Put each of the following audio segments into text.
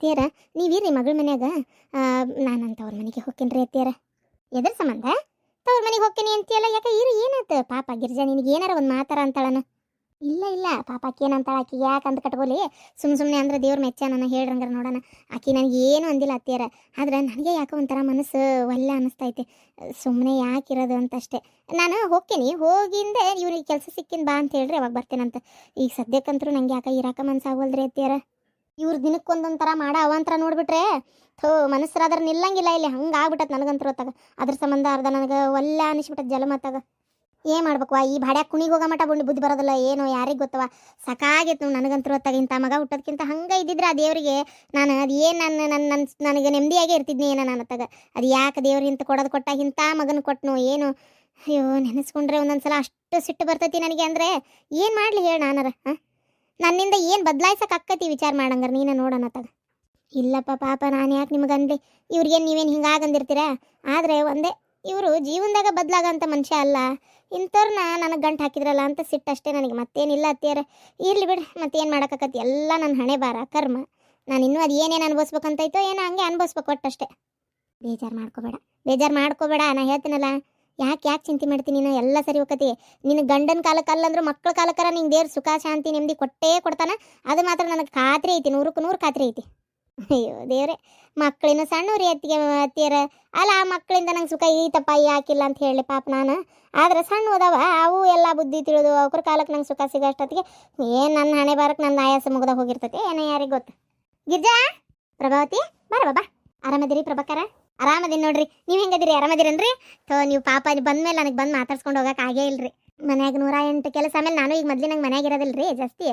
ಅತ್ತಿಯರ ನೀವಿರ್ರಿ ಮಗಳ ಮನ್ಯಾಗ. ನಾನು ಅವ್ರ ಮನೆಗೆ ಹೋಗ್ತೀನಿ ಅತ್ತಿಯರ. ಎದ್ರ ಸಂಬಂಧ ತವ್ರ ಮನೆಗೆ ಹೋಗ್ತೀನಿ ಅಂತೀಯಲ್ಲ? ಯಾಕೆ ಇರು, ಏನಾಯ್ತು? ಪಾಪ ಗಿರ್ಜಾ ನಿನಗೆ ಏನಾರ ಒಂದು ಮಾತಾರ ಅಂತಾಳನ? ಇಲ್ಲ ಇಲ್ಲ ಪಾಪ ಆಕಿ ಏನಂತಾಳ? ಆಕಿ ಯಾಕೆ ಅಂದ್ ಕಟ್ಕೋಲಿ, ಸುಮ್ಮನೆ ಅಂದ್ರೆ ದೇವ್ರ ಮೆಚ್ಚ ನನ್ನ ಹೇಳ್ರಂಗಾರ ನೋಡೋಣ. ಆಕಿ ನನಗೆ ಏನು ಅಂದಿಲ್ಲ ಅತ್ತಿಯರ. ಆದ್ರೆ ನನಗೆ ಯಾಕೆ ಒಂಥರ ಮನಸ್ಸು ಒಲ್ಲೆ ಅನ್ನಿಸ್ತೈತಿ. ಸುಮ್ಮನೆ ಯಾಕಿರೋದು ಅಂತಷ್ಟೇ. ನಾನು ಹೋಗ್ತೀನಿ, ಹೋಗಿಂದ ಇವ್ರಿಗೆ ಕೆಲಸ ಸಿಕ್ಕಿನ ಬಾ ಅಂತ ಹೇಳ್ರಿ ಅವಾಗ ಬರ್ತೇನಂತ. ಈಗ ಸದ್ಯಕ್ಕಂತರೂ ನಂಗೆ ಯಾಕೆ ಇರಾಕ ಮನ್ಸಾಗೋಲ್ರಿ ಅತ್ತಿಯರ. ಇವ್ರು ದಿನಕ್ಕೊಂದೊಂಥರ ಮಾಡೋ ಅವಾಂತರ ನೋಡ್ಬಿಟ್ರೆ ಮನಸ್ಸರಾದ್ರ ನಿಲ್ಲಂಗಿಲ್ಲ ಇಲ್ಲಿ. ಹಂಗೆ ಆಗ್ಬಿಟ್ಟತ್ ನನಗಂತೂ ಹೊತ್ತಾಗ. ಅದ್ರ ಸಂಬಂಧ ಅರ್ಧ ನನಗೆ ಒಲ್ಲೆ ಅನಿಸ್ಬಿಟ್ಟದ ಜಲಮತ್ತಾಗ. ಏನು ಮಾಡ್ಬೇಕವ, ಈ ಭಾಡ್ಯಾಗ ಕುಣಿಗೆ ಹೋಗೋ ಮಟ ಬುದ್ಧಿ ಬರೋದಿಲ್ಲ ಏನೋ, ಯಾರಿಗೆ ಗೊತ್ತವ. ಸಾಕಾಗಿತ್ತು ನನಗಂತೂ ಹೊತ್ತಾಗ. ಇಂಥ ಮಗ ಹುಟ್ಟೋದಕ್ಕಿಂತ ಹಂಗೆ ಇದ್ದಿದ್ರೆ ಆ ದೇವರಿಗೆ ನಾನು ಅದು ಏನು ನನಗೆ ನೆಮ್ಮದಿಯಾಗೇ ಇರ್ತಿದ್ನಿ ಏನೋ ನಾನು ಅತ್ತಾಗ. ಅದು ಯಾಕೆ ದೇವ್ರು ಇಂಥ ಕೊಡೋದು ಕೊಟ್ಟ, ಇಂಥ ಮಗನ ಕೊಟ್ಟನು ಏನು. ಅಯ್ಯೋ ನೆನೆಸ್ಕೊಂಡ್ರೆ ಒಂದೊಂದ್ಸಲ ಅಷ್ಟು ಸಿಟ್ಟು ಬರ್ತೈತಿ ನನಗೆ. ಅಂದರೆ ಏನು ಮಾಡಲಿ ಹೇಳಿ ನಾನರ. ನನ್ನಿಂದ ಏನು ಬದಲಾಯ್ಸಕ್ಕೆ ಅಕ್ಕತಿ ವಿಚಾರ ಮಾಡಂಗಾರ ನೀನು ನೋಡೋಣ ತಗ. ಇಲ್ಲಪ್ಪ ಪಾಪ ನಾನು ಯಾಕೆ ನಿಮಗೆ ಅನ್ಲಿ. ಇವ್ರಿಗೇನು ನೀವೇನು ಹಿಂಗಾಗಂದಿರ್ತೀರ? ಆದರೆ ಒಂದೇ, ಇವರು ಜೀವನದಾಗ ಬದಲಾಗಂಥ ಮನುಷ್ಯ ಅಲ್ಲ. ಇಂಥವ್ರನ್ನ ನನಗೆ ಗಂಟು ಹಾಕಿದ್ರಲ್ಲ ಅಂತ ಸಿಟ್ಟಷ್ಟೇ ನನಗೆ, ಮತ್ತೇನಿಲ್ಲ ಅತ್ತಿಯರ. ಇರಲಿ ಬಿಡ್ರಿ, ಮತ್ತೇನು ಮಾಡೋಕ್ಕತ್ತಿ, ಎಲ್ಲ ನನ್ನ ಹಣೆ ಬಾರ ಕರ್ಮ. ನಾನು ಇನ್ನೂ ಅದು ಏನೇನು ಅನ್ಭವಿಸ್ಬೇಕಂತೈತೋ ಏನೋ ಹಂಗೆ ಅನ್ಭವಿಸ್ಬೇಕು ಒಟ್ಟಷ್ಟೇ. ಬೇಜಾರು ಮಾಡ್ಕೋಬೇಡ ನಾ ಹೇಳ್ತೀನಲ್ಲ. ಯಾಕೆ ಚಿಂತೆ ಮಾಡ್ತೀನಿ ನೀನು? ಎಲ್ಲ ಸರಿ ಹೋಗತಿ. ನಿನ್ನ ಗಂಡನ ಕಾಲಕ್ಕೆ ಅಲ್ಲಂದ್ರೂ ಮಕ್ಕಳ ಕಾಲಕ್ಕರ ನಿಂಗೆ ದೇವ್ರು ಸುಖ ಶಾಂತಿ ನೆಮ್ಮದಿ ಕೊಟ್ಟೇ ಕೊಡ್ತಾನ. ಅದು ಮಾತ್ರ ನನಗೆ ಖಾತ್ರಿ ಐತಿ, 100ಕ್ಕೆ 100 ಖಾತ್ರಿ ಐತಿ. ಅಯ್ಯೋ ದೇವ್ರೆ, ಮಕ್ಕಳಿನ ಸಣ್ಣವ್ರಿ ಅತ್ತಿಯರ. ಅಲ್ಲ ಆ ಮಕ್ಕಳಿಂದ ನಂಗೆ ಸುಖ ಈತಪ್ಪ ಯಾಕಿಲ್ಲ ಅಂತ ಹೇಳಿ ಪಾಪ ನಾನು. ಆದ್ರೆ ಸಣ್ಣ ಹೋದವ ಅವು ಎಲ್ಲ ಬುದ್ಧಿ ತಿಳಿದು ಅವ್ರ ಕಾಲಕ್ಕೆ ನಂಗೆ ಸುಖ ಸಿಗೋಷ್ಟೊತ್ತಿಗೆ ಏನು ನನ್ನ ಹಣೆ ಬಾರಕ್ಕೆ ನನ್ನ ಆಯಾಸ ಮುಗ್ದಾಗ ಹೋಗಿರ್ತೈತಿ ಏನೋ ಯಾರಿಗೆ ಗೊತ್ತು. ಗಿರ್ಜಾ, ಪ್ರಭಾವತಿ ಬಾರ ಬಾಬಾ. ಆರಾಮದಿರಿ ಪ್ರಭಾಕರ? ಆರಾಮದಿನಿ ನೋಡ್ರಿ. ನೀವು ಹೆಂಗದಿರಿ? ಆರಾಮದಿರೇನ್ರಿ? ನೀವು ಪಾಪ ಬಂದ್ಮೇಲೆ ನನಗೆ ಬಂದು ಮಾತಾಡ್ಸ್ಕೊಂಡು ಹೋಗಕ್ಕೆ ಆಗೇ ಇಲ್ರಿ. ಮನ್ಯಾಗ 108 ಕೆಲಸ. ಆಮೇಲೆ ನಾನು ಈಗ ಮೊದಲು ನಂಗೆ ಮನ್ಯಾಗ ಇರೋದಿಲ್ಲ ರೀ ಜಾಸ್ತಿ.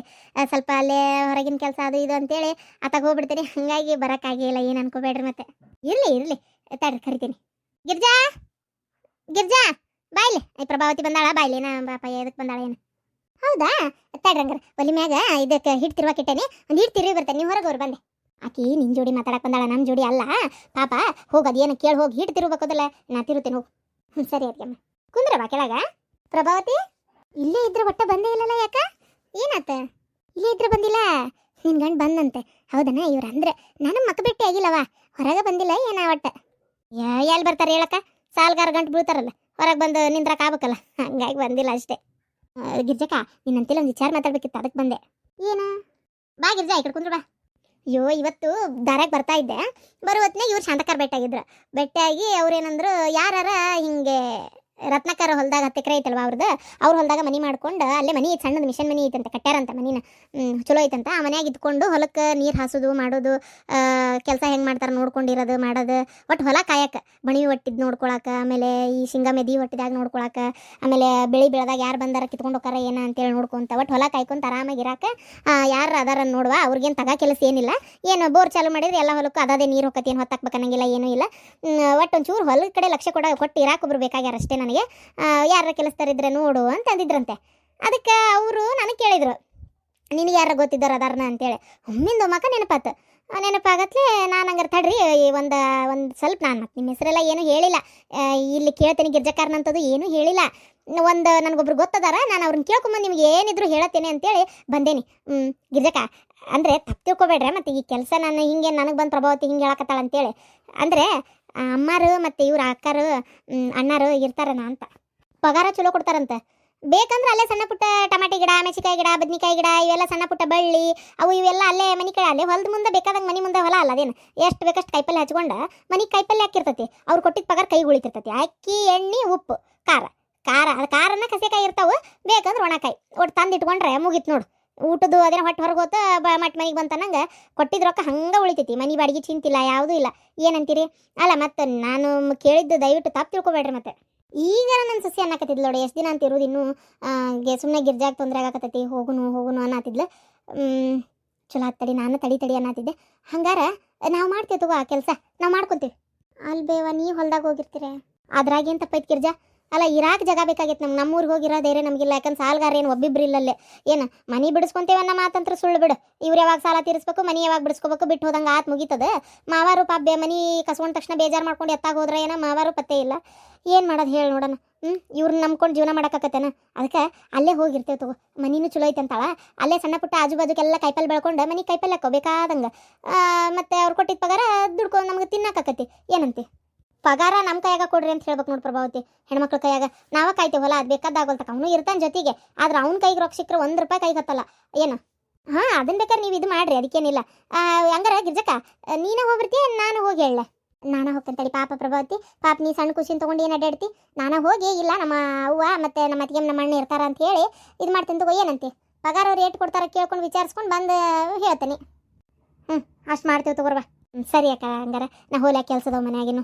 ಸ್ವಲ್ಪ ಅಲ್ಲೇ ಹೊರಗಿನ ಕೆಲಸ ಅದು ಇದು ಅಂತೇಳಿ ಆತಾಗ ಹೋಗ್ಬಿಡ್ತೀನಿ. ಹಾಗಾಗಿ ಬರೋಕ್ಕಾಗಿಲ್ಲ, ಏನು ಅನ್ಕೋಬೇಡ್ರಿ. ಮತ್ತೆ ಇರಲಿ ತಡ್ರಿ ಕರಿತೀನಿ. ಗಿರ್ಜಾ ಬಾಯ್ಲಿ. ಪ್ರಭಾವತಿ ಬಂದಾಳ ಬಾಯ್ಲಿ. ನಾ ಪಾಪ ಎದಕ್ಕೆ ಬಂದಾಳ ಏನು? ಹೌದಾ ತಡ್ರಿ ಹಂಗಾರೆ ಒಲಿ ಮ್ಯಾಗ ಇದಕ್ಕೆ ಹಿಟ್ಟು ತಿರ್ವಾಕಿಟ್ಟೇನೆ, ಒಂದು ಹಿಟ್ಟು ತಿರುವಿ ಬರ್ತೇನೆ. ನೀವು ಹೊರಗೆ ಅವ್ರು ಬಂದೆ. ಆಕಿ ನಿನ್ನ ಜೋಡಿ ಮಾತಾಡಕ್ಕೆ ಬಂದಾಳ, ನಮ್ಮ ಜೋಡಿ ಅಲ್ಲ. ಪಾಪ ಹೋಗೋದು ಏನು ಕೇಳಿ ಹೋಗಿ ಹಿಟ್ಟು ತಿರುಗಬೇಕದಲ್ಲ, ನಾ ತಿರುತ್ತೇನೆ ಹೋಗು. ಸರಿ ಅದಕ್ಕೆ ಕುಂದ್ರವಾ ಕೆಳಗ. ಪ್ರಭಾವತಿ ಇಲ್ಲೇ ಇದ್ರೆ ಒಟ್ಟ ಬಂದೇ ಇಲ್ಲಲ್ಲ, ಯಾಕ ಏನಾತ? ಇಲ್ಲೇ ಇದ್ರೆ ಬಂದಿಲ್ಲ? ನಿನ್ ಗಂಡು ಬಂದಂತೆ ಹೌದನ? ಇವ್ರು ಅಂದ್ರೆ ನಾನು ಮಕ್ಕ ಭೇಟಿ ಆಗಿಲ್ಲವ, ಹೊರಗೆ ಬಂದಿಲ್ಲ ಏನ ಒಟ್ಟ. ಎಲ್ಲಿ ಬರ್ತಾರೆ ಹೇಳಕ್ಕ? ಸಾಲ್ಗಾರ ಗಂಟು ಬೀಳ್ತಾರಲ್ಲ, ಹೊರಗೆ ಬಂದು ನಿಂದ್ರಕ್ಕೆ ಆಗ್ಬೇಕಲ್ಲ, ಹಂಗಾಗಿ ಬಂದಿಲ್ಲ ಅಷ್ಟೇ. ಗಿರ್ಜಕ್ಕ ನಿನ್ನಂತೆಲ್ಲ ಒಂದು ವಿಚಾರ ಮಾತಾಡ್ಬೇಕಿತ್ತು, ಅದಕ್ಕೆ ಬಂದೆ. ಏನು? ಬಾ ಗಿರ್ಜಾ, ಈ ಕಡೆ ಕುಂದ್ರು ಬಾ. ಅಯ್ಯೋ ಇವತ್ತು ದಾರ್ಯಾಗ ಬರ್ತಾ ಇದ್ದೆ, ಬರೋ ಹೊತ್ತಿನಾಗ ಇವ್ರು ಶಾಂತಕಾರ ಭೇಟಿಯಾಗಿದ್ರು. ಭೇಟಿಯಾಗಿ ಅವ್ರೇನಂದ್ರು, ಯಾರಾರ ಹಿಂಗೆ ರತ್ನಾಕರ ಹೊಲದಾಗ 10 ಎಕರೆ ಐತಲ್ವ ಅವ್ರದ್ದು, ಅವ್ರ ಹೊಲದಾಗ ಮನೆ ಮಾಡ್ಕೊಂಡು ಅಲ್ಲೇ ಮನೆ ಸಣ್ಣದು ಮಿಷನ್ ಮನೆ ಐತಂತ, ಕಟ್ಟ್ಯಾರಂತ ಮನಿನ. ಚಲೋ ಐತಂತ. ಆ ಮನ್ಯಾಗ ಇದ್ಕೊಂಡು ಹೊಲಕ್ಕೆ ನೀರು ಹಾಸೋದು ಮಾಡೋದು, ಕೆಲಸ ಹೆಂಗೆ ಮಾಡ್ತಾರೆ ನೋಡ್ಕೊಂಡಿರೋದು ಮಾಡೋದು, ಒಟ್ಟು ಹೊಲ ಕಾಯಕ್ಕೆ, ಬಣಿ ಒಟ್ಟಿದ್ದು ನೋಡ್ಕೊಳಕ್ಕೆ, ಆಮೇಲೆ ಈ ಶೇಂಗಾ ಮೆದಿ ಒಟ್ಟಿದಾಗ ನೋಡ್ಕೊಳಕ್ಕೆ, ಆಮೇಲೆ ಬೆಳೆ ಬೆಳೆದಾಗ ಯಾರು ಬಂದಾರ ಕಿತ್ಕೊಂಡು ಹೋಗಾರ ಏನ ಅಂತೇಳಿ ನೋಡ್ಕೊಂತ, ಒಟ್ಟು ಹೊಲ ಕಾಯ್ಕೊಂತ ಆರಾಮಾಗಿರಾಕ ಯಾರು ಅದಾರ ನೋಡುವ. ಅವ್ರಿಗೇನು ತಗಾ ಕೆಲಸ ಏನಿಲ್ಲ. ಏನು ಬೋರ್ ಚಾಲು ಮಾಡಿದ್ರೆ ಎಲ್ಲ ಹೊಲಕ್ಕೂ ಅದೇ ನೀರು ಹೋಗತ್ತೆ, ಏನು ಹೊತ್ತಾಕ್ಬೇಕನ್ನಂಗಿಲ್ಲ, ಏನೂ ಇಲ್ಲ. ಒಟ್ಟು ಒಂಚೂರು ಹೊಲದ ಕಡೆ ಲಕ್ಷ್ಯ ಕೊಟ್ಟು ಇರಾಕೊಬ್ರು ಬೇಕಾಗ್ಯಾರ ಅಷ್ಟೇ. ನನಗೆ ಯಾರ ಕೆಲಸದಾರಿದ್ರೆ ನೋಡು ಅಂತ ಅಂದಿದ್ರಂತೆ. ಅದಕ್ಕೆ ಅವರು ನನಗೆ ಕೇಳಿದ್ರು, ನಿನಗೆ ಯಾರ ಗೊತ್ತಿದ್ದಾರ ಅದಾರನ ಅಂತೇಳಿ. ಒಮ್ಮಿಂದ ಮಕ ನೆನಪಾಗತ್ಲೆ ನಾನು ಹಂಗಾರೆ ತಡ್ರಿ ಒಂದು ಸ್ವಲ್ಪ, ನಾನು ಮತ್ತೆ ನಿಮ್ಮ ಹೆಸರೆಲ್ಲ ಏನೂ ಹೇಳಿಲ್ಲ, ಇಲ್ಲಿ ಕೇಳ್ತೇನೆ ಗಿರ್ಜಕಾರನಂಥದ್ದು ಏನೂ ಹೇಳಿಲ್ಲ. ಒಂದು ನನಗೊಬ್ರು ಗೊತ್ತದಾರ, ನಾನು ಅವ್ರನ್ನ ಕೇಳ್ಕೊಂಬಂದು ನಿಮ್ಗೆ ಏನಿದ್ರು ಹೇಳತ್ತೇನೆ ಅಂತೇಳಿ ಬಂದೇನಿ. ಗಿರ್ಜಕ ಅಂದರೆ ತಪ್ಪು ತಿಳ್ಕೊಬೇಡ್ರೆ, ಮತ್ತು ಈ ಕೆಲಸ ನಾನು ಹಿಂಗೆ ನನಗೆ ಬಂದು ಪ್ರಭಾವತಿ ಹಿಂಗೆ ಹೇಳಕತ್ತಾಳ ಅಂತೇಳಿ. ಅಂದರೆ ಅಮ್ಮಾರು ಮತ್ತು ಇವ್ರು ಅಕ್ಕಾರು ಅಣ್ಣಾರು ಇರ್ತಾರನ ಅಂತ, ಪಗಾರ ಚಲೋ ಕೊಡ್ತಾರಂತ. ಬೇಕಂದ್ರೆ ಅಲ್ಲೇ ಸಣ್ಣ ಪುಟ್ಟ ಟಮಾಟೆ ಗಿಡ, ಮೆಣಸಿಕಾಯಿ ಗಿಡ, ಬದ್ನಿಕಾಯಿ ಗಿಡ, ಇವೆಲ್ಲ ಸಣ್ಣ ಪುಟ್ಟ ಬಳ್ಳಿ ಅವು ಇವೆಲ್ಲ ಅಲ್ಲೇ ಮನೆ ಕಡೆ ಅಲ್ಲೇ ಹೊಲದ ಮುಂದೆ ಬೇಕಾದಂಗೆ ಮನೆ ಮುಂದೆ ಹೊಲ ಅಲ್ಲ ಅದೇನು, ಎಷ್ಟು ಬೇಕಷ್ಟು ಕಾಯಿಪಲ್ಲೆ ಹಚ್ಕೊಂಡು ಮನೆಗೆ ಕಾಯಿಪಲ್ಲೆ ಹಾಕಿರ್ತೈತಿ. ಅವ್ರು ಕೊಟ್ಟಿದ್ದ ಪಗಾರ ಕೈ ಉಳಿತಿರ್ತೈತಿ. ಅಕ್ಕಿ, ಎಣ್ಣೆ, ಉಪ್ಪು, ಖಾರನ ಕಸೆಕಾಯಿ ಇರ್ತಾವೆ, ಬೇಕಂದ್ರೆ ಒಣಕಾಯಿ ಒಟ್ಟು ತಂದು ಇಟ್ಕೊಂಡ್ರೆ ಮುಗೀತು ನೋಡು. ಊಟದ್ದು ಅದೇನೋ ಹೊಟ್ಟೆ ಹೊರಗೆ ಹೋತ ಮಟ್ ಮನೆಗೆ ಬಂತನಂಗೆ ಕೊಟ್ಟಿದ್ದು ರೊಕ್ಕ ಹಂಗೆ ಉಳಿತೈತಿ. ಮನೆ ಬಾಡಿಗೆ ಚಿಂತಿಲ್ಲ, ಯಾವುದೂ ಇಲ್ಲ. ಏನಂತೀರಿ? ಅಲ್ಲ ಮತ್ತು ನಾನು ಕೇಳಿದ್ದು ದಯವಿಟ್ಟು ತಪ್ಪು ತಿಳ್ಕೊಬೇಡ್ರಿ. ಮತ್ತೆ ಈಗ ನನ್ನ ಸಸಿ ಅನ್ನಕತ್ತಿದ್ಲು ನೋಡಿ, ಎಷ್ಟು ದಿನ ಅಂತ ಇರೋದು ಇನ್ನೂ ಸುಮ್ಮನೆ ಗಿರ್ಜಾಗ ತೊಂದರೆ ಆಗಕತ್ತೈತಿ, ಹೋಗುನು ಅನ್ನತ್ತಿದ್ಲು. ಚಲೋ ತಡಿ, ನಾನು ತಡಿ ಅನ್ನತ್ತಿದ್ದೆ. ಹಂಗಾರ ನಾವು ಮಾಡ್ತೇವೆ ತಗೋ ಆ ಕೆಲಸ, ನಾವು ಮಾಡ್ಕೊತೀವಿ. ಅಲ್ಲಿ ಬೇವ ನೀವು ಹೊಲ್ದಾಗ ಹೋಗಿರ್ತೀರ, ಅದ್ರಾಗೇನು ತಪ್ಪೈತಿ ಗಿರ್ಜಾ? ಅಲ್ಲ ಇರಾಕ್ ಜಾಗ ಬೇಕಾಗಿತ್ತು ನಮ್ಗೆ. ನಮ್ಮೂರಿಗೆ ಹೋಗಿರೋ ಧೈರ್ಯ ನಮಗಿಲ್ಲ. ಯಾಕಂದ್ರೆ ಸಾಲಗಾರ ಏನು ಒಬ್ಬಿಬ್ರು ಇಲ್ಲಲ್ಲೇ. ಏನು ಮನಿ ಬಿಡಿಸ್ಕೊಂತೇವೆ ಅನ್ನೋ ಮಾತಂತ್ರ ಸುಳ್ಳು ಬಿಡು. ಇವ್ರು ಯಾವಾಗ ಸಾಲ ತೀರಿಸ್ಬೇಕು, ಮನಿ ಯಾವಾಗ ಬಿಡಿಸ್ಕೋಬೇಕು, ಬಿಟ್ಟು ಹೋದಂಗೆ ಆತ್ ಮುಗೀತದೆ. ಮಾವಾರು ಪಾಪ ಮನಿ ಕಸ್ಕೊಂಡ ತಕ್ಷಣ ಬೇಜಾರು ಮಾಡ್ಕೊಂಡು ಎತ್ತಾಗ ಹೋದ್ರೆ ಏನೋ ಮಾವಾರು ಪತ್ತೆ ಇಲ್ಲ. ಏನು ಮಾಡೋದು ಹೇಳಿ ನೋಡೋಣ. ಇವ್ರನ್ನ ನಂಬ್ಕೊಂಡು ಜೀವನ ಮಾಡೋಕ್ಕಾಗತ್ತೇನ? ಅದಕ್ಕೆ ಅಲ್ಲೇ ಹೋಗಿರ್ತೇವೆ ತಗೋ. ಮನಿನೂ ಚಲೋ ಐತೆ ಅಂತಾಳ. ಅಲ್ಲೇ ಸಣ್ಣ ಪುಟ್ಟ ಆಜು ಬಾಜುಕೆಲ್ಲ ಕೈಪಲ್ಲೆ ಬೆಳ್ಕೊಂಡು ಮನೆ ಕೈಪಲ್ಲೆ ಹಾಕೋ ಬೇಕಾದಂಗೆ. ಮತ್ತು ಅವ್ರು ಕೊಟ್ಟಿದ್ದ ಪಗಾರ ದುಡ್ಕೊಂಡು ನಮ್ಗೆ ತಿನ್ನಕ್ಕಾಕತಿ. ಏನಂತೆ ಪಗಾರ ನಮ್ಮ ಕೈಯಾಗ ಕೊಡ್ರಿ ಅಂತ ಹೇಳ್ಬೇಕು ನೋಡಿ ಪ್ರಭಾವತಿ. ಹೆಣ್ಮಕ್ಳ ಕೈಯಾಗ ನಾವ ಕಾಯ್ತೇವಲ್ಲ, ಅದು ಬೇಕಾದಾಗೋಲ್ತಕ್ಕ. ಅವನು ಇರ್ತಾನೆ ಜೊತೆಗೆ. ಆದ್ರೆ ಅವ್ನ ಕೈಗೆ ರೊಕ್ಕ ಸಿಕ್ಕರೆ 1 ರೂಪಾಯಿ ಕೈಗೆ ಹತ್ತಲ್ಲ. ಏನು ಅದನ್ನ ಬೇಕಾದ್ರೆ ನೀವು ಇದು ಮಾಡ್ರಿ, ಅದಕ್ಕೇನಿಲ್ಲ. ಹಂಗಾರ ಗಿರ್ಜಕ್ಕ ನೀನೇ ಹೋಗ್ಬಿಡ್ತೀಯ, ನಾನು ಹೋಗಿ ಹೇಳ. ನಾನು ಹೋಗ್ತೇನೆ ಪಾಪ ಪ್ರಭಾವತಿ. ಪಾಪ ನೀ ಸಣ್ಣ ಖುಷಿನ ತೊಗೊಂಡು ಏನು ಅಡ್ಡಾಡ್ತಿ. ನಾನು ಹೋಗಿ ಇಲ್ಲ ನಮ್ಮ ಅವ್ವ ಮತ್ತು ನಮ್ಮ ಅತ್ತಿಗೆ ನಮ್ಮ ಅಣ್ಣ ಇರ್ತಾರ ಅಂತ ಹೇಳಿ ಇದು ಮಾಡ್ತೀನಿ ತಗೋ. ಏನಂತೆ ಪಗಾರ ಅವ್ರು ಏಟು ಕೊಡ್ತಾರ ಕೇಳ್ಕೊಂಡು ವಿಚಾರಿಸ್ಕೊಂಡು ಬಂದು ಹೇಳ್ತೀನಿ. ಅಷ್ಟು ಮಾಡ್ತೀವಿ ತಗೋರ್ವ. ಸರಿ ಅಕ್ಕ. ಹಂಗಾರ ನಾ ಹೋಗ್ಲಾಕ ಕೆಲಸದವ ಮನೆಯಾಗಿನ್ನು.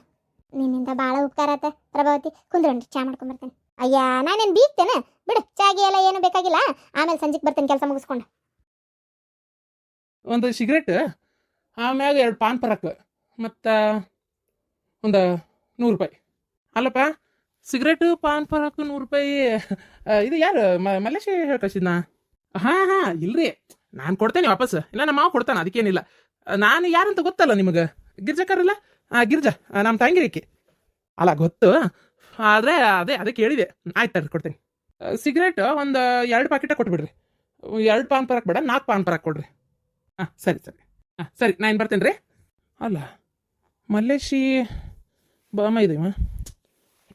ನಿನ್ನಿಂದ ಭಾಳ ಉಪಕಾರ ಆತ ಪ್ರಭಾವತಿ. ಕುಂದ್ರಂಡಿ, ಚಾ ಮಾಡ್ಕೊಂಬರ್ತೇನೆ. ಅಯ್ಯ ನಾನೇನು ಬೀಗ್ತೇನೆ ಬಿಡು. ಚಾಗಿ ಎಲ್ಲ ಏನು ಬೇಕಾಗಿಲ್ಲ. ಆಮೇಲೆ ಸಂಜೆಗೆ ಬರ್ತೇನೆ ಕೆಲಸ ಮುಗಿಸ್ಕೊಂಡು. ಒಂದು ಸಿಗರೇಟ್, ಆಮ್ಯಾಗ 2 ಪಾನ್ ಪರಾಕ್, ಮತ್ತು ಒಂದು 100 ರೂಪಾಯಿ. ಅಲ್ಲಪ್ಪ, ಸಿಗರೇಟು ಪಾನ್ ಪರಾಕ್ 100 ರೂಪಾಯಿ. ಇದು ಯಾರು ಮಲ್ಲೇಶ್ ಹೇಳಿ ಕಳಿಸಿದ್ನಾ? ಹಾಂ ಇಲ್ರಿ, ನಾನು ಕೊಡ್ತೇನೆ ವಾಪಸ್. ಇಲ್ಲ ನಮ್ಮ ಮಾವ ಕೊಡ್ತಾನೆ, ಅದಕ್ಕೇನಿಲ್ಲ. ನಾನು ಯಾರಂತ ಗೊತ್ತಲ್ಲ ನಿಮಗೆ? ಗಿರ್ಜಕ್ಕರಲ್ಲ? ಗಿರ್ಜಾ ನಮ್ಮ ತಂಗಿರಿಕೆ ಅಲ್ಲ, ಗೊತ್ತು. ಆದರೆ ಅದೇ ಕೇಳಿದೆ. ಆಯ್ತು ಕೊಡ್ತೇನೆ. ಸಿಗರೇಟ್ ಒಂದು 2 ಪ್ಯಾಕೆಟ ಕೊಟ್ಬಿಡ್ರಿ. 2 ಪಾನ್ ಪರಾಕ್ ಬೇಡ, 4 ಪಾನ್ ಪರಾಕ್ ಕೊಡ್ರಿ. ಸರಿ ಸರಿ, ನಾನು ಬರ್ತೇನೆ ರೀ. ಅಲ್ಲ ಮಲ್ಲೇಶಿ ಬಾಮ ಇದೆವ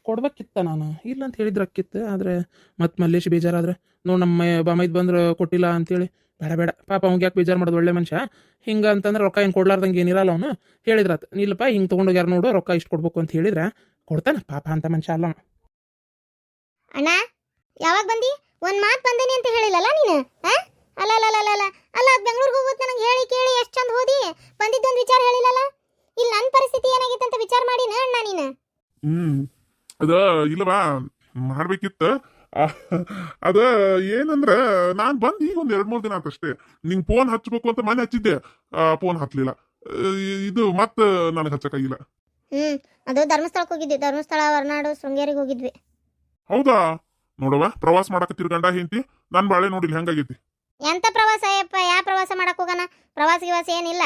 ಕೊಡ್ಬೇಕಿತ್ತ, ನಾನು ಇಲ್ಲ ಅಂತ ಹೇಳಿದ್ರೆ ಅಕ್ಕಿತ್ತು. ಆದರೆ ಮತ್ತೆ ಮಲ್ಲೇಶಿ ಬೇಜಾರಾದ್ರೆ ನೋಡಿ ನಮ್ಮ ಬಾಮೈದು ಬಂದ್ರೆ ಕೊಟ್ಟಿಲ್ಲ ಅಂತೇಳಿ ಬೇಡ ಪಾಪ ಅವ್ಗೆ ಯಾಕೆ ಬೇಜಾರು ಮಾಡೋದು, ಒಳ್ಳೆ ಮನುಷ್ಯ. ಹಿಂಗೆ ಅಂತಂದ್ರೆ ರೊಕ್ಕ ಹಿಂಗೆ ಕೊಡ್ಲಾರ್ದಂಗೆ ಏನಿರಲ್ಲ. ಅವನು ಹೇಳಿದ್ರಾತು, ಇಲ್ಲಪ್ಪ ಹಿಂಗೆ ತೊಗೊಂಡೋಗ್ಯಾರ ನೋಡು, ರೊಕ್ಕ ಇಷ್ಟು ಕೊಡ್ಬೇಕು ಅಂತ ಹೇಳಿದ್ರೆ ಕೊಡ್ತಾನೆ. ಪಾಪ ಅಂತ ಮನುಷ್ಯ ಅಲ್ಲ. ಅಣ್ಣ ಯಾವಾಗ ಬಂದಿ? ಒಂದು ಮಾತು ಬಂದೇನಿ ಅಂತ ಹೇಳಿಲ್ಲಲ್ಲ ನೀನು? ಅಲ್ಲ ಅದು ಬೆಂಗಳೂರಿಗೆ ಹೋಗುತ್ತೆ ನನಗೆ ಹೇಳಿ ಕೇಳಿ ಎಷ್ಟು ಚಂದ ಹೋದಿ. ಬಂದಿದ್ದೊಂದು ವಿಚಾರ ಹೇಳಿಲ್ಲಲ್ಲ. ಇಲ್ಲಿ ನನ್ನ ಪರಿಸ್ಥಿತಿ ಏನಾಗಿತ್ತು ಅಂತ ವಿಚಾರ ಮಾಡಿನ ಅಣ್ಣ ನೀನು? ಅದ ಇಲ್ಲವಾ ಮಾಡ್ಬೇಕಿತ್ತ. ಅದ ಏನಂದ್ರ ನಾನ್ ಬಂದ್ ಈಗ ಒಂದ್ 2-3 ದಿನ ಆತಷ್ಟೇ. ನಿಂಗ್ ಫೋನ್ ಹಚ್ಬೇಕು ಅಂತ ಮನೆ ಹಚ್ಚಿದ್ದೆ, ಫೋನ್ ಹತ್ಲಿಲ್ಲ. ಇದು ಮತ್ತ ನನಗೆ ಹಚ್ಚಕ್ಕಾಗಿಲ್ಲ. ಅದು ಧರ್ಮಸ್ಥಳಕ್ಕೆ ಹೋಗಿದ್ವಿ. ಧರ್ಮಸ್ಥಳ, ಹೊರನಾಡು, ಶೃಂಗೇರಿಗೆ ಹೋಗಿದ್ವಿ. ಹೌದಾ? ನೋಡವ, ಪ್ರವಾಸ ಮಾಡಕತ್ತಿರ್ ಗಂಡ ಹೆಂಡತಿ. ನನ್ ಬಾಳೆ ನೋಡಿಲ್ಲ ಹೆಂಗಾಗೈತಿ. ಎಂತ ಪ್ರವಾಸ ಯಪ್ಪ? ಯಾವ ಪ್ರವಾಸ ಮಾಡಕ್ ಹೋಗೋಣ? ಪ್ರವಾಸ ಗಿವಾಸ ಏನಿಲ್ಲ.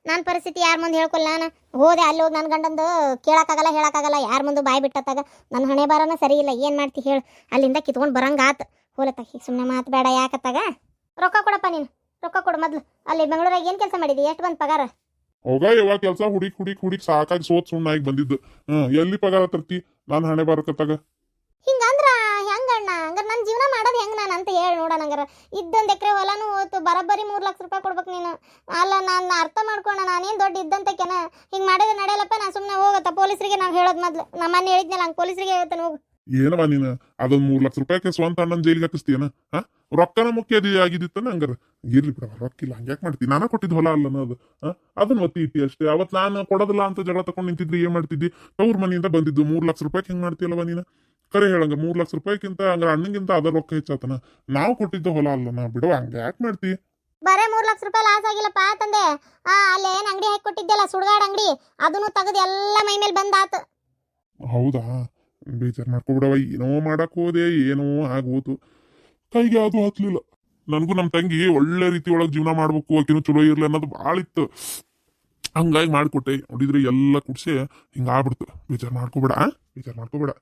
ನನ್ನ ಪರಿಸ್ಥಿತಿ ಯಾರ ಮುಂದೆ ಹೇಳ್ಕೊಲ್ಲ. ನಾನು ಹೋದೆ, ಅಲ್ಲಿ ಹೋಗಿ ನನ್ನ ಗಂಡಂದು ಕೇಳಕ್ಕಾಗಲ್ಲ, ಹೇಳಕ್ಕಾಗಲ್ಲ. ಯಾರ ಮುಂದೆ ಬಾಯಿ ಬಿಟ್ಟತ್ತಾಗ ನನ್ನ ಹಣೆ ಬಾರನ ಸರಿ ಇಲ್ಲ. ಏನು ಮಾಡ್ತಿ ಹೇಳು? ಅಲ್ಲಿಂದ ಕಿತ್ಕೊಂಡು ಬರಂಗ ಆತು. ಹೋಲತ್ತ ಈಗ ಸುಮ್ಮನೆ ಮಾತು ಬೇಡ. ಯಾಕತ್ತಾಗ ರೊಕ್ಕ ಕೊಡಪ್ಪ ನೀನು, ರೊಕ್ಕ ಕೊಡು ಮೊದ್ಲು. ಅಲ್ಲಿ ಬೆಂಗಳೂರಾಗ ಏನು ಕೆಲಸ ಮಾಡಿದಿ? ಎಷ್ಟು ಬಂದು ಪಗಾರ? ಹೋಗ ಯಾವಾಗ ಕೆಲಸ ಹುಡುಕ್ ಸಾಕಾಗಿ ಸೋತ್ ಸುಣ್ಣಾಗಿ ಬಂದಿದ್ದು. ಎಲ್ಲಿ ಪಗಾರ ತರ್ತಿ ನಾನು ಹಣೆ ಬಾರಕತ್ತಾಗ? ಹಿಂಗಂದ್ರ ಹೆಂಗಣ್ಣ? ಹಂಗಾರೆ ನನ್ನ ಜೀವನ ಮಾಡೋದು ಹೆಂಗೆ ನಾನು ಅಂತ ಹೇಳಿ ನೋಡೋಣ. ಹಂಗಾರೆ ಇದ್ದಂದು ಎಕರೆ ಹೊಲನೂ ಹೋಯ್ತು, ಬರೋಬ್ಬರಿ 3 ಲಕ್ಷ ರೂಪಾಯಿ ಕೊಡ್ಬೇಕು ನೀನು. ಅಲ್ಲ ನಾನು ಅರ್ಥ ಮಾಡ್ಕೋಣ, ನಾನೇನು ದೊಡ್ಡ ಇದ್ದಂತಕ್ಕೆನ ಹಿಂಗೆ ಮಾಡಿದ್ರೆ ನಡೆಯಲ್ಲಪ್ಪ. ನಾನು ಸುಮ್ಮನೆ ಹೋಗತ್ತ ಪೊಲೀಸರಿಗೆ ನಾವು ಹೇಳೋದು ಮೊದ್ಲು. ನಮ್ಮನ್ನ ಹೇಳಿದ್ನಲ್ಲ ಹಂಗೆ ಪೊಲೀಸರಿಗೆ ಹೇಳ್ತಾನೆ ಹೋಗು. ಏನವ ನೀನು ಅದೊಂದು 3 ಲಕ್ಷ ರೂಪಾಯಿಗೆ ಸ್ವಂತ ಅಣ್ಣನ ಜೈಲಿಗೆ ಹಾಕಿಸ್ತೀಯನ? ರೊಕ್ಕನ ಮುಖ್ಯ ಆಗಿದ್ದಿತ್ತನ? ಹಂಗಾರ ಇರ್ಲಿ ಬಿಡವ, ರೊಕ್ಕಿಲ್ಲ ಹಂಗ್ಯಾಕೆ ಮಾಡ್ತಿ? ನಾನ ಕೊಟ್ಟಿದ್ದು ಹೊಲ ಅಲ್ಲನ ಅದು. ಅದನ್ನ ಒತ್ತಿ ಇಟ್ಟಿ ಅಷ್ಟೇ. ಅವತ್ತು ನಾನು ಕೊಡೋದಿಲ್ಲ ಅಂತ ಜಗಳ ತಗೊಂಡು ನಿಂತಿದ್ರಿ ಏನ್ ಮಾಡ್ತಿದ್ದಿ? ತವ್ರ ಮನೆಯಿಂದ ಬಂದಿದ್ದು 3 ಲಕ್ಷ ರೂಪಾಯಿಗೆ ಹೆಂಗ್ ಮಾಡ್ತೀಯಲ್ಲವ ನೀನು? ಕರೆ ಹೇಳಂಗ 3 ಲಕ್ಷ ರೂಪಾಯಿಗಿಂತ ಹಂಗಾರ ಅಣ್ಣಗಿಂತ ಅದ ರೊಕ್ಕ ಹೆಚ್ಚಾತನ? ನಾವು ಕೊಟ್ಟಿದ್ದು ಹೊಲ ಅಲ್ಲನ ಬಿಡುವ, ಹಂಗ ಯಾಕೆ ಮಾಡ್ತಿ? ಬರೇ 3 ಲಕ್ಷ ರೂಪಾಯಿ ಲಾಸ್ ಆಗಿಲ್ಲಪ್ಪ ತಂದೆ. ಅಲ್ಲೇ ಏನು ಅಂಗಡಿ ಹಾಕಿ ಕೊಟ್ಟಿದ್ದೆಲ್ಲ, ಸುಡ್ಗಾಡ್ ಅಂಗಡಿ, ಅದನ್ನು ತೆಗೆದು ಎಲ್ಲ ಮೈ ಮೇಲೆ ಬಂದಾತು. ಹೌದಾ? ಬೇಜಾರು ಮಾಡ್ಕೊಬಿಡವ. ಏನೋ ಮಾಡಕ್ ಹೋದೆ, ಏನೋ ಆಗೋದು, ಕೈಗೆ ಯಾವುದು ಹತ್ಲಿಲ್ಲ. ನನಗೂ ನಮ್ಮ ತಂಗಿ ಒಳ್ಳೆ ರೀತಿ ಒಳಗೆ ಜೀವನ ಮಾಡ್ಬೇಕು, ಆಕಿನೂ ಚಲೋ ಇರ್ಲಿ ಅನ್ನೋದು ಭಾಳ ಇತ್ತು. ಹಂಗಾಗಿ ಮಾಡಿಕೊಟ್ಟೆ. ನೋಡಿದ್ರೆ ಎಲ್ಲ ಕುಡ್ಸಿ ಹಿಂಗಾಗ್ಬಿಡ್ತು. ಬೇಜಾರು ಮಾಡ್ಕೊಬೇಡ, ಬೇಜಾರು ಮಾಡ್ಕೊಬೇಡ.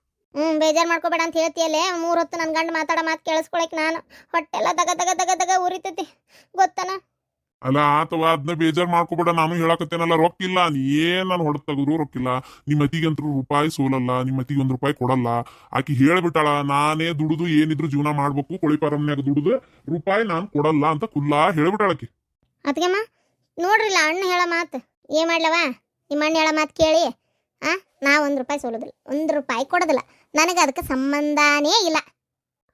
ಬೇಜಾರು ಮಾಡ್ಕೋಬೇಡ ಅಂತ ಹೇಳ್ತೀಯಲ್ಲೇ. 3 ಹೊತ್ತು ನನ್ನ ಗಂಡ ಮಾತಾಡೋ ಮಾತು ಕೇಳಿಸ್ಕೊಳಕ್ ನಾನು ಹೊಟ್ಟೆಲ್ಲ ದಗ ದಗ ದಗ ದಗ ಉರಿತೈತಿ ಗೊತ್ತನ? ಅಲ್ಲ ಆತವ, ಅದನ್ನ ಬೇಜಾರು ಮಾಡ್ಕೊಬೇಡ. ನಾನು ಹೇಳಕತ್ತೇನಲ್ಲ, ರೊಕ್ಕಿಲ್ಲ. ನೀ ಏನ್ ನಾನು ಹೊಡೆದ್ ತೆಗೆದ್ರು ರೊಕ್ಕಿಲ್ಲ. ನಿಮ್ಮ ಅತಿಗಂತರೂ ರೂಪಾಯಿ ಸೋಲಲ್ಲ, ನಿಮ್ಮ ಅತಿಗೆ 1 ರೂಪಾಯಿ ಕೊಡಲ್ಲ. ಆಕಿ ಹೇಳ್ಬಿಟ್ಟಾಳ, ನಾನೇ ದುಡಿದು ಏನಿದ್ರು ಜೀವನ ಮಾಡ್ಬೇಕು, ಕೋಳಿ ಫಾರಮ್ನ್ಯಾಗ ದುಡಿದು ರೂಪಾಯಿ ನಾನು ಕೊಡಲ್ಲ ಅಂತ ಕುಲ್ಲಾ ಹೇಳ್ಬಿಟ್ಟಾಳಕಿ. ಅದಕ್ಕೆಮ್ಮ ನೋಡ್ರಿಲ್ಲ ಅಣ್ಣ ಹೇಳೋ ಮಾತು. ಏನ್ ಮಾಡ್ಲವ? ನಿಮ್ಮ ಅಣ್ಣ ಹೇಳೋ ಮಾತು ಕೇಳಿ ನಾ 1 ರೂಪಾಯಿ ಸೋಲೋದಿಲ್ಲ, 1 ರೂಪಾಯಿ ಕೊಡೋದಿಲ್ಲ. ನನಗೆ ಅದಕ್ಕೆ ಸಂಬಂಧನೇ ಇಲ್ಲ.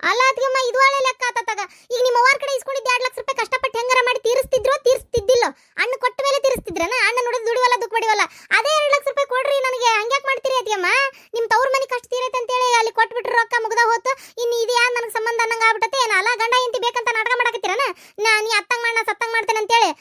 ಅಲ್ಲ ಅದಕ್ಕೆಮ್ಮ ಇದು ಒಳ್ಳೆ ಲೆಕ್ಕ ಆತತ್ತಾಗ. ಈಗ ನಿಮ್ಮ ಅವ್ವಾರ ಕಡೆ ಇಸ್ಕೊಂಡಿದ್ದು 2 ಲಕ್ಷ ರೂಪಾಯಿ ಕಷ್ಟಪಟ್ಟು ಹೆಂಗಾರ ಮಾಡಿ ತೀರಿಸ್ತಿದ್ದಿಲ್ಲೋ? ಅಣ್ಣ ಕೊಟ್ಟ ಮೇಲೆ ತೀರಿಸ್ತಿದ್ರನ? ಅಣ್ಣ ನೋಡಿದ್ ದುಡಿವಲ್ಲ ದುಃಖ ಪಡಿವಲ್ಲ. ಅದೇ 2 ಲಕ್ಷ ರೂಪಾಯಿ ಕೊಡ್ರಿ ನನಗೆ. ಹಂಗ್ಯಾಕೆ ಮಾಡ್ತೀರಿ ಅದಕ್ಕೆಮ್ಮ? ನಿಮ್ಮ ತವ್ರ ಮನೆ ಕಷ್ಟ ತೀರೈತೆ ಅಂತೇಳಿ ಅಲ್ಲಿ ಕೊಟ್ಬಿಟ್ರೆ ರೊಕ್ಕ ಮುಗ್ದ ಹೋತು. ಇನ್ನು ಇದು ಯಾರು ನನಗೆ ಸಂಬಂಧ ಅನ್ನಂಗೆ ಆಗ್ಬಿಟ್ಟತೆ ಏನ? ಅಲ್ಲ ಗಂಡ ಇಂತಿ ಬೇಕಂತ ನಾಟಕ ಮಾಡಕತ್ತೀರನ? ನೀ ಅತ್ತಂಗ್ ಮಾಡ ಸತ್ತಂಗ್ ಮಾಡ್ತೇನೆ ಅಂತೇಳಿ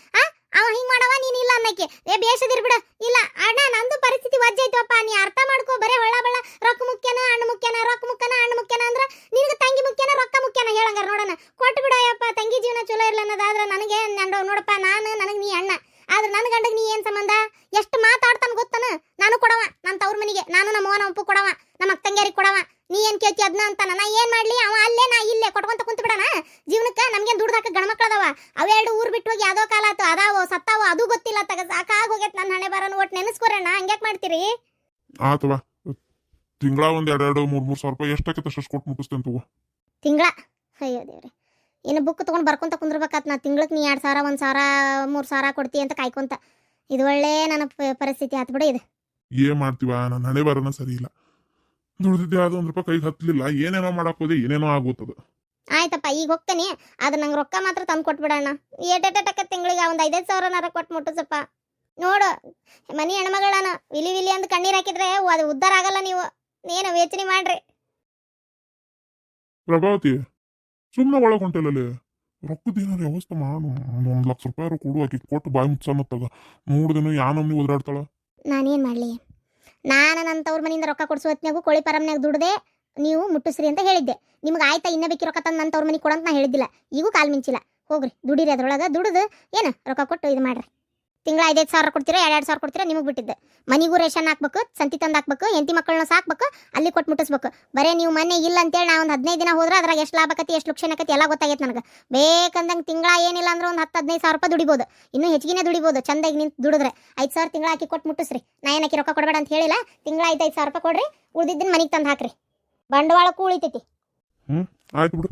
ಅವ ಹಿಂಗ್ ಮಾಡವ ನೀನ್ ಇಲ್ಲ ಅನ್ನಕ್ಕೆ ಏ ಬೇಷದಿರ್ ಬಿಡ ಇಲ್ಲ ಅಣ್ಣ ನಂದು ಪರಿಸ್ಥಿತಿ ವಜ್ಜೈತಪ್ಪ ನೀ ಅರ್ಥ ಮಾಡ್ಕೋ ಬರೇ ಹೊಳ್ಳ ಬಳ್ಳ ರೊಕ್ಕ ಮುಖ್ಯನ ಹಣ್ಣು ಮುಖ್ಯನ ರೊಕ್ಕ ಮುಖ್ಯನ ಹಣ್ಣು ಮುಖ್ಯನ ಅಂದ್ರ ನಿನಗೆ ತಂಗಿ ಮುಖ್ಯನ ರೊಕ್ಕ ಮುಖ್ಯನ ಹೇಳಂಗಾರ ನೋಡೋಣ ಕೊಟ್ಟು ಬಿಡಯಪ್ಪ ತಂಗಿ ಜೀವನ ಚಲೋ ಇರ್ಲ ಅನ್ನೋದಾದ್ರ ನನಗೆ ನೋಡಪ್ಪ ನನಗೆ ನೀ ಅಣ್ಣ ಆದ್ರೆ ನನ್ನ ಗಂಡಗೆ ನೀ ಏನ್ ಸಂಬಂಧ ಎಷ್ಟು ಮಾತಾಡ್ತಾನ ಗೊತ್ತನ ನಾನು ಕೊಡವ ನನ್ನ ತವ್ರ ಮನಿಗೆ ನಾನು ನಮ್ಮ ಅವ್ವನ ಉಪ್ಪು ಕೊಡವ ನಮ್ಮ ಅಕ್ಕಂಗ್ಯಾರಿಗೆ ಕೊಡವ ನೀ ಏನ್ ಕೇಳ್ತಿ ಅದನ್ನ ಅಂತಾನ ನಾ ಏನ್ ಮಾಡ್ಲಿ ಅವ ಅಲ್ಲೇ ನಾ ಇಲ್ಲೇ ಕೊಟ್ಕೊಂತ ಕುಂತ ಬಿಡಣ ಜೀವನಕ್ಕೆ ನಮ್ಗೇನ್ ದುಡ್ದು ಹಾಕ ಗಣಮಕ್ಳದವ ಅವೆರಡು ಊರ್ ಬಿಟ್ಟು ಹೋಗಿ ಯಾವ್ದೋ ಕಾಲ ಆತು ಅದಾವೋ ಸತ್ತಾವೋ ಅದು ಗೊತ್ತಿಲ್ಲ ತಗ ಸಾಕಾಗೋಗೈತ್ ನನ್ನ ಹಣೆ ಬರೋನು ಒಟ್ಟು ನೆನೆಸ್ಕೊರಣ್ಣ ಹಂಗ್ಯಾಕ್ ಮಾಡ್ತೀರಿ ಆತವಾ ತಿಂಗಳ ಒಂದ್ 2-3 ಸಾವಿರ ರೂಪಾಯಿ ಎಷ್ಟಾಕೈತೆ ಅಷ್ಟು ಕೊಟ್ಟು ಮುಟ್ಟಿಸ್ತೇನೆ ತಗೋ ತಿಂಗಳ ಅಯ್ಯೋ ದೇವ್ರೆ ಇನ್ನು ಬುಕ್ ತೊಗೊಂಡು ಬರ್ಕೊಂತ ಕುಂದ್ರಬೇಕಾತ್ ನಾ ತಿಂಗ್ಳಕ್ಕೆ ನೀ 2,000 1,000 3,000 ಕೊಡ್ತಿ ಅಂತ ಕಾಯ್ಕೊಂತ ಇದು ಒಳ್ಳೆ ನನ್ನ ಪರಿಸ್ಥಿತಿ ಆತ್ ಬಿಡು ಇದು ಏನ್ ಮಾಡ್ತೀವ ನನ್ನ ಹಣೆ ಬರೋನ ಸರಿ ಇಲ್ಲ ದುಡ್ದಿದ್ದೆ ಅದು 1 ರೂಪಾಯಿ ಕೈಗೆ ಹತ್ತಲಿಲ್ಲ ಏನೇನೋ ಮಾಡಕ್ ಹೋದೆ ಏನೇನೋ ಆಗೋತದ ಆಯ್ತಪ್ಪ ಈಗ ಹೋಗ್ತೇನೆ ಆದ್ರೆ ನಂಗೆ ರೊಕ್ಕ ಮಾತ್ರ ತಂದು ಕೊಟ್ಬಿಡಣ್ಣ ಏಟಕ್ಕ ತಿಂಗಳಿಗೆ ಒಂದು 5,000 ಕೊಟ್ಟು ಮುಟ್ಟಿಸಪ್ಪ ನೋಡು ಮನಿ ಹೆಣ್ಮಗಳನ ವಿಲಿ ವಿಲಿ ಅಂತ ಕಣ್ಣೀರ್ ಹಾಕಿದ್ರೆ ಅದು ಉದ್ಧಾರ ಆಗಲ್ಲ ನೀವು ಏನು ಯೋಚನೆ ಮಾಡ್ರಿ ಪ್ರಭಾವತಿ ಸುಮ್ಮನೆ ಒಳಗೆ ಹೊಂಟಲ್ಲೇ ರೊಕ್ಕದ ಏನಾರು ವ್ಯವಸ್ಥೆ ಮಾಡು 1 ಲಕ್ಷ ರೂಪಾಯಿ ಕೊಡು ಆಕಿ ಕೊಟ್ಟು ಬಾಯಿ ಮುಚ್ಚನ್ನತ್ತಾಗ ನೋಡ್ದೇನು ಯಾನಮ್ನಿ ಓದಾಡ್ತಾಳ ನಾನೇನು ಮಾಡಲಿ ನಾನು ನನ್ನ ತವ್ರ ಮನೆಯಿಂದ ರೊಕ್ಕ ಕೊಡಿಸೋ ಹೊತ್ನಾಗೂ ಕೋಳಿ ಫಾರಮ್ನಾಗ ದುಡ್ದೆ ನೀವು ಮುಟ್ಟಿಸ್ರಿ ಅಂತ ಹೇಳಿದ್ದೆ ನಿಮ್ಗೆ ಆಯ್ತಾ ಇನ್ನ ಬೇಕಿ ರೊಕ್ಕ ತಂದು ನನ್ನ ತವ್ರ ಮನೆಗೆ ಕೊಡಂತ ನಾ ಹೇಳಿದ್ದಿಲ್ಲ ಈಗೂ ಕಾಲು ಮಿಂಚಿಲ್ಲ ಹೋಗ್ರಿ ದುಡಿರಿ ಅದ್ರೊಳಗೆ ದುಡಿದು ಏನು ರೊಕ್ಕ ಕೊಟ್ಟು ಇದು ಮಾಡ್ರಿ ತಿಂಗಳ 5,000 ಕೊಡ್ತೀರಾ 2,000 ಕೊಡ್ತೀರಾ ನಿಮಗೆ ಬಿಟ್ಟಿದ್ದೆ ಮನಿಗೂ ರೇಷನ್ ಹಾಕ್ಬೇಕು ಸಂತಿ ತಂದು ಹಾಕ್ಬೇಕು ಹೆಂಡತಿ ಮಕ್ಕಳನ್ನ ಸಾಕ್ಬೇಕು ಅಲ್ಲಿ ಕೊಟ್ಟು ಮುಟ್ಟಿಸ್ಬೇಕು ಬರೇ ನೀವು ಮನೆ ಇಲ್ಲ ಅಂತೇಳಿ ನಾ ಒಂದು 15 ದಿನ ಹೋದ್ರೆ ಅದ್ರಾಗ ಎಷ್ಟು ಲಾಭ ಆಕತಿ ಎಷ್ಟು ಲಕ್ಷಣ ಆಕತಿ ಎಲ್ಲ ಗೊತ್ತಾಗೈತೆ ನನಗೆ ಬೇಕಂದಂಗೆ ತಿಂಗಳ ಏನಿಲ್ಲ ಅಂದ್ರೆ ಒಂದು 10-15 ರೂಪಾಯಿ ದುಡಿಬೋದು ಇನ್ನೂ ಹೆಚ್ಚಿಗೆ ದುಡಿಬೋದು ಚಂದಾಗಿ ನಿಂತು ದುಡಿದ್ರೆ 5,000 ತಿಂಗಳ ಹಾಕಿ ಕೊಟ್ಟು ಮುಟ್ಟಿಸ್ರಿ ನಾ ಏನಕ್ಕೆ ರೊಕ್ಕ ಕೊಡಬೇಡ ಅಂತ ಹೇಳಿಲ್ಲ ತಿಂಗಳ 5,000 ರೂಪಾಯಿ ಕೊಡ್ರಿ ಉಳಿದಿದ್ದನ್ನ ಮನೆಗೆ ತಂದು ಹಾಕ್ರಿ ಬಂಡವಾಳಕ್ಕೂ ಉಳಿತೈತಿ ಆಯ್ತು ಬಿಡು